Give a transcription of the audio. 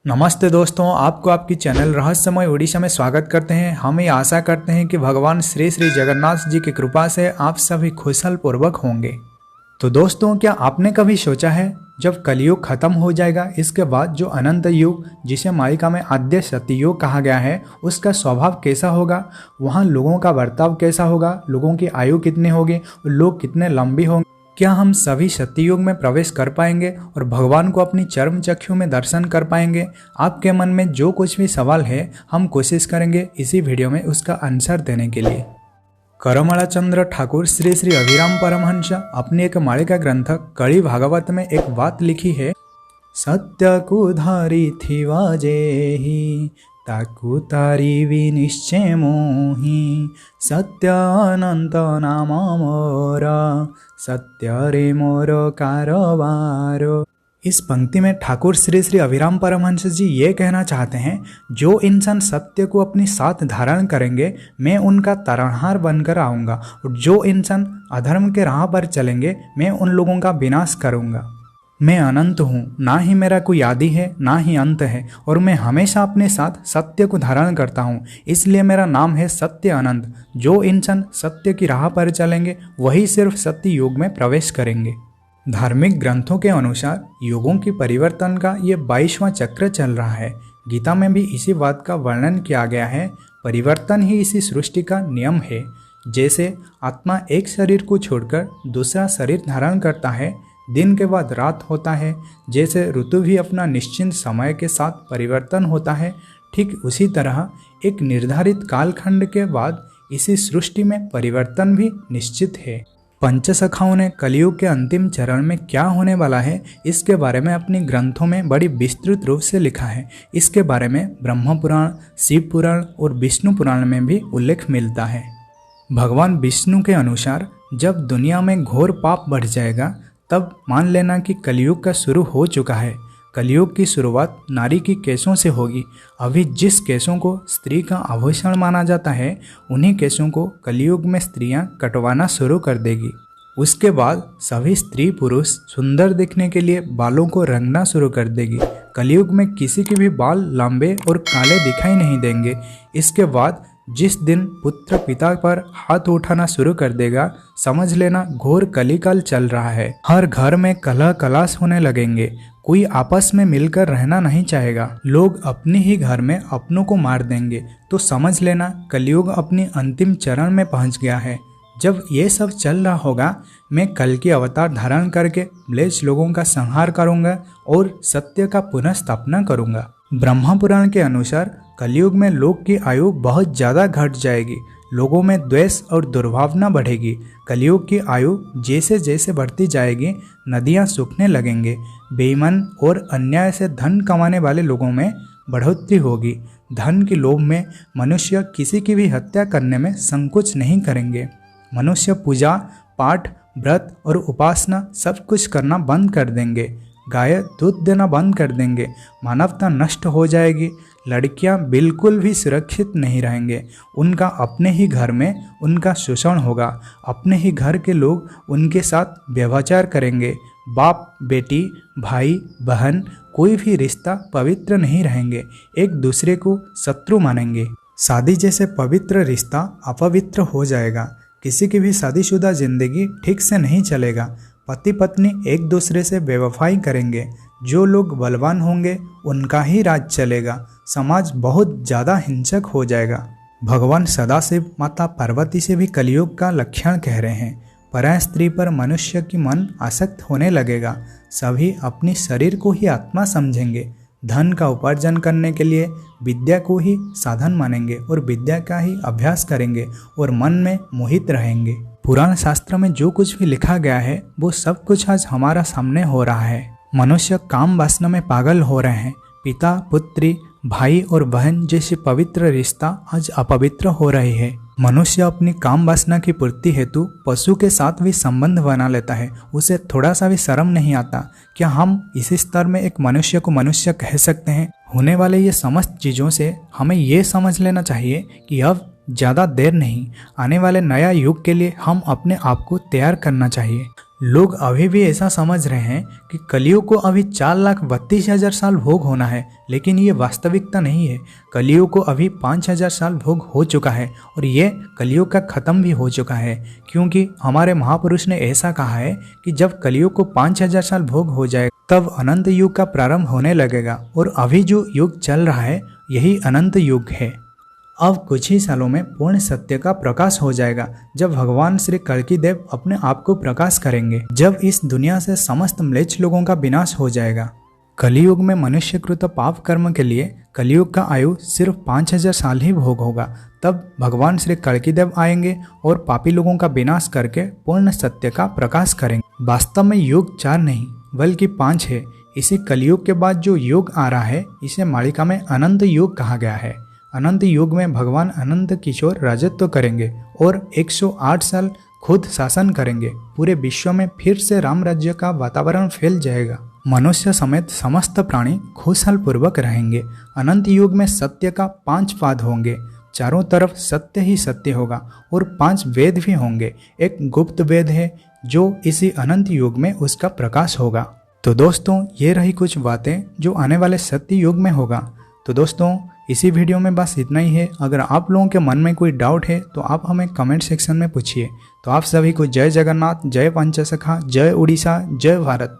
नमस्ते दोस्तों, आपको आपकी चैनल रहस्यमय उड़ीसा में स्वागत करते हैं। हम ये आशा करते हैं कि भगवान श्री श्री जगन्नाथ जी की कृपा से आप सभी कुशल पूर्वक होंगे। तो दोस्तों, क्या आपने कभी सोचा है जब कलयुग खत्म हो जाएगा, इसके बाद जो अनंत युग जिसे मालिका में आद्य सतयुग कहा गया है, उसका स्वभाव कैसा होगा? वहाँ लोगों का बर्ताव कैसा होगा? लोगों की आयु कितनी होगी? लोग कितने लंबी होंगे? क्या हम सभी सत्ययुग में प्रवेश कर पाएंगे और भगवान को अपनी चर्म चक्षु में दर्शन कर पाएंगे? आपके मन में जो कुछ भी सवाल है, हम कोशिश करेंगे इसी वीडियो में उसका आंसर देने के लिए। करमला चंद्र ठाकुर श्री श्री अभिराम परमहंस अपनी एक मालिका ग्रंथ कड़ी भागवत में एक बात लिखी है, सत्य को धारी थी वाजेही ताकू तारी विनिश्चय मोही, सत्य अनंत नाम मोरा सत्य रे मोर कारोबार। इस पंक्ति में ठाकुर श्री श्री अभिराम परमहंस जी ये कहना चाहते हैं, जो इंसान सत्य को अपनी साथ धारण करेंगे, मैं उनका तारणहार बनकर आऊँगा, और जो इंसान अधर्म के राह पर चलेंगे, मैं उन लोगों का विनाश करूँगा। मैं अनंत हूँ, ना ही मेरा कोई आदि है ना ही अंत है, और मैं हमेशा अपने साथ सत्य को धारण करता हूँ, इसलिए मेरा नाम है सत्य अनंत। जो इंसान सत्य की राह पर चलेंगे वही सिर्फ सत्य युग में प्रवेश करेंगे। धार्मिक ग्रंथों के अनुसार युगों की परिवर्तन का ये 22वां चक्र चल रहा है। गीता में भी इसी बात का वर्णन किया गया है। परिवर्तन ही इसी सृष्टि का नियम है। जैसे आत्मा एक शरीर को छोड़कर दूसरा शरीर धारण करता है, दिन के बाद रात होता है, जैसे ऋतु भी अपना निश्चित समय के साथ परिवर्तन होता है, ठीक उसी तरह एक निर्धारित कालखंड के बाद इसी सृष्टि में परिवर्तन भी निश्चित है। पंचसखाओं ने कलयुग के अंतिम चरण में क्या होने वाला है, इसके बारे में अपनी ग्रंथों में बड़ी विस्तृत रूप से लिखा है। इसके बारे में ब्रह्म पुराण, शिव पुराण और विष्णु पुराण में भी उल्लेख मिलता है। भगवान विष्णु के अनुसार जब दुनिया में घोर पाप बढ़ जाएगा, तब मान लेना कि कलयुग का शुरू हो चुका है। कलयुग की शुरुआत नारी की केशों से होगी। अभी जिस केशों को स्त्री का आभूषण माना जाता है, उन्हीं केशों को कलयुग में स्त्रियां कटवाना शुरू कर देगी। उसके बाद सभी स्त्री पुरुष सुंदर दिखने के लिए बालों को रंगना शुरू कर देगी। कलयुग में किसी के भी बाल लंबे और काले दिखाई नहीं देंगे। इसके बाद जिस दिन पुत्र पिता पर हाथ उठाना शुरू कर देगा, समझ लेना घोर कलिकाल चल रहा है। हर घर में कलह कलाश होने लगेंगे। कोई आपस में मिलकर रहना नहीं चाहेगा। लोग अपने ही घर में अपनों को मार देंगे। तो समझ लेना कलयुग अपनी अंतिम चरण में पहुंच गया है। जब ये सब चल रहा होगा, मैं कल की अवतार धारण करके म्लेच्छ लोगों का संहार करूंगा और सत्य का पुनः स्थापना करूंगा। ब्रह्म पुराण के अनुसार कलयुग में लोग की आयु बहुत ज़्यादा घट जाएगी। लोगों में द्वेष और दुर्भावना बढ़ेगी। कलयुग की आयु जैसे जैसे बढ़ती जाएगी, नदियाँ सूखने लगेंगे। बेईमान और अन्याय से धन कमाने वाले लोगों में बढ़ोतरी होगी। धन के लोभ में मनुष्य किसी की भी हत्या करने में संकोच नहीं करेंगे। मनुष्य पूजा पाठ, व्रत और उपासना सब कुछ करना बंद कर देंगे। गाय दूध देना बंद कर देंगे। मानवता नष्ट हो जाएगी। लड़कियां बिल्कुल भी सुरक्षित नहीं रहेंगे। उनका अपने ही घर में उनका शोषण होगा। अपने ही घर के लोग उनके साथ व्यभिचार करेंगे। बाप बेटी, भाई बहन, कोई भी रिश्ता पवित्र नहीं रहेंगे। एक दूसरे को शत्रु मानेंगे। शादी जैसे पवित्र रिश्ता अपवित्र हो जाएगा। किसी की भी शादीशुदा जिंदगी ठीक से नहीं चलेगा। पति पत्नी एक दूसरे से बेवफाई करेंगे। जो लोग बलवान होंगे उनका ही राज चलेगा। समाज बहुत ज़्यादा हिंसक हो जाएगा। भगवान सदाशिव माता पार्वती से भी कलयुग का लक्षण कह रहे हैं। पराय स्त्री पर मनुष्य की मन आसक्त होने लगेगा। सभी अपनी शरीर को ही आत्मा समझेंगे। धन का उपार्जन करने के लिए विद्या को ही साधन मानेंगे और विद्या का ही अभ्यास करेंगे और मन में मोहित रहेंगे। पुराण शास्त्र में जो कुछ भी लिखा गया है, वो सब कुछ आज हमारा सामने हो रहा है। मनुष्य काम वासना में पागल हो रहे हैं। पिता पुत्री, भाई और बहन जैसी पवित्र रिश्ता आज अपवित्र हो रही है। मनुष्य अपनी काम वासना की पूर्ति हेतु पशु के साथ भी संबंध बना लेता है। उसे थोड़ा सा भी शर्म नहीं आता। क्या हम इसी स्तर में एक मनुष्य को मनुष्य कह सकते हैं? होने वाले ये समस्त चीज़ों से हमें ये समझ लेना चाहिए कि अब ज़्यादा देर नहीं, आने वाले नया युग के लिए हम अपने आप को तैयार करना चाहिए। लोग अभी भी ऐसा समझ रहे हैं कि कलियुग को अभी 4,32,000 साल भोग होना है, लेकिन ये वास्तविकता नहीं है। कलियुग को अभी 5,000 साल भोग हो चुका है और ये कलियुग का खत्म भी हो चुका है, क्योंकि हमारे महापुरुष ने ऐसा कहा है कि जब कलियुग को 5,000 साल भोग हो जाएगा तब अनंत युग का प्रारंभ होने लगेगा और अभी जो युग चल रहा है यही अनंत युग है। अब कुछ ही सालों में पूर्ण सत्य का प्रकाश हो जाएगा, जब भगवान श्री कल्कि देव अपने आप को प्रकाश करेंगे, जब इस दुनिया से समस्त म्लेच्छ लोगों का विनाश हो जाएगा। कलियुग में मनुष्यकृत पाप कर्म के लिए कलियुग का आयु सिर्फ 5,000 साल ही भोग होगा। तब भगवान श्री कल्कि देव आएंगे और पापी लोगों का विनाश करके पूर्ण सत्य का प्रकाश करेंगे। वास्तव में युग 4 नहीं बल्कि 5 है। इसी कलियुग के बाद जो युग आ रहा है इसे मालिका में अनंत युग कहा गया है। अनंत युग में भगवान अनंत किशोर राजत्व करेंगे और 108 साल खुद शासन करेंगे। पूरे विश्व में फिर से राम राज्य का वातावरण फैल जाएगा। मनुष्य समेत समस्त प्राणी खुशहाल पूर्वक रहेंगे। अनंत युग में सत्य का 5 पाद होंगे, चारों तरफ सत्य ही सत्य होगा और 5 वेद भी होंगे। एक गुप्त वेद है जो इसी अनंत युग में उसका प्रकाश होगा। तो दोस्तों ये रही कुछ बातें जो आने वाले सत्य युग में होगा। तो दोस्तों इसी वीडियो में बस इतना ही है। अगर आप लोगों के मन में कोई डाउट है तो आप हमें कमेंट सेक्शन में पूछिए। तो आप सभी को जय जगन्नाथ, जय पंचसखा, जय उड़ीसा, जय भारत।